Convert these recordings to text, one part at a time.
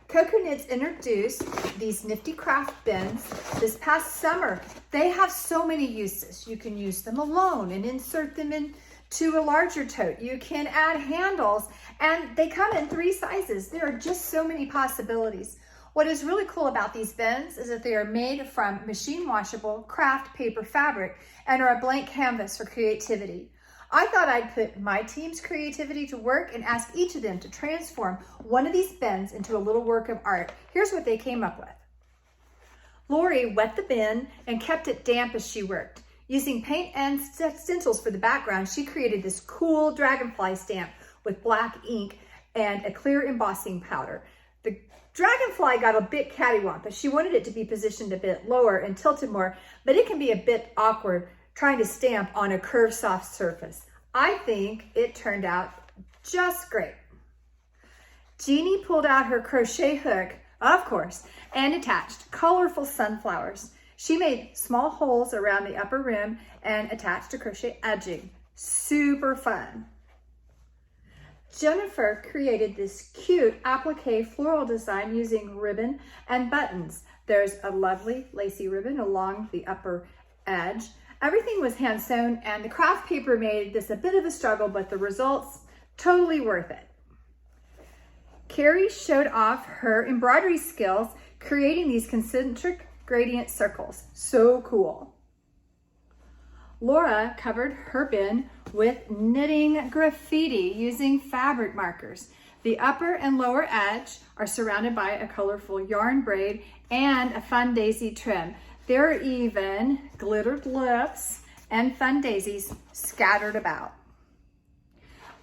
Coconuts introduced these nifty craft bins this past summer. They have so many uses. You can use them alone and insert them into a larger tote. You can add handles, and they come in 3 sizes. There are just so many possibilities. What is really cool about these bins is that they are made from machine washable craft paper fabric and are a blank canvas for creativity. I thought I'd put my team's creativity to work and ask each of them to transform one of these bins into a little work of art. Here's what they came up with. Lori wet the bin and kept it damp as she worked. Using paint and stencils for the background, she created this cool dragonfly stamp with black ink and a clear embossing powder. The dragonfly got a bit cattywampus. She wanted it to be positioned a bit lower and tilted more, but it can be a bit awkward trying to stamp on a curved soft surface. I think it turned out just great. Jeannie pulled out her crochet hook, of course, and attached colorful sunflowers. She made small holes around the upper rim and attached a crochet edging. Super fun. Jennifer created this cute applique floral design using ribbon and buttons. There's a lovely lacy ribbon along the upper edge. Everything was hand sewn, and the craft paper made this a bit of a struggle, but the results totally worth it. Carrie showed off her embroidery skills, creating these concentric gradient circles. So cool. Laura covered her bin with knitting graffiti using fabric markers. The upper and lower edge are surrounded by a colorful yarn braid and a fun daisy trim. There are even glittered lips and fun daisies scattered about.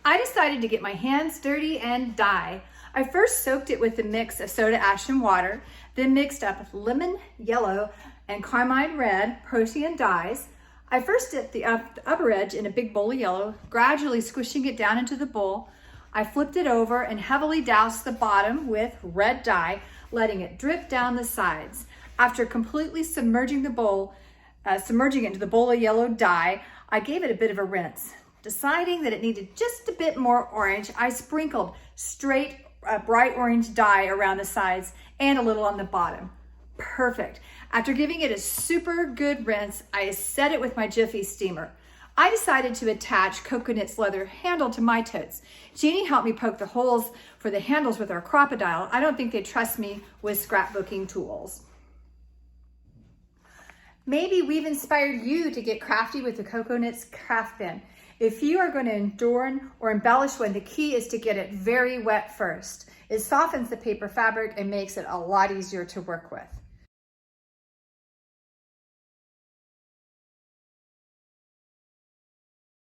I decided to get my hands dirty and dye. I first soaked it with a mix of soda ash and water, then mixed up lemon yellow and carmine red Protean dyes. I first dipped the upper edge in a big bowl of yellow, gradually squishing it down into the bowl. I flipped it over and heavily doused the bottom with red dye, letting it drip down the sides. After completely submerging it into the bowl of yellow dye, I gave it a bit of a rinse. Deciding that it needed just a bit more orange, I sprinkled straight bright orange dye around the sides and a little on the bottom. Perfect. After giving it a super good rinse, I set it with my Jiffy steamer. I decided to attach Coconut's leather handle to my totes. Jeannie helped me poke the holes for the handles with our crocodile. I don't think they trust me with scrapbooking tools. Maybe we've inspired you to get crafty with the Coconut's craft bin. If you are going to adorn or embellish one, the key is to get it very wet first. It softens the paper fabric and makes it a lot easier to work with.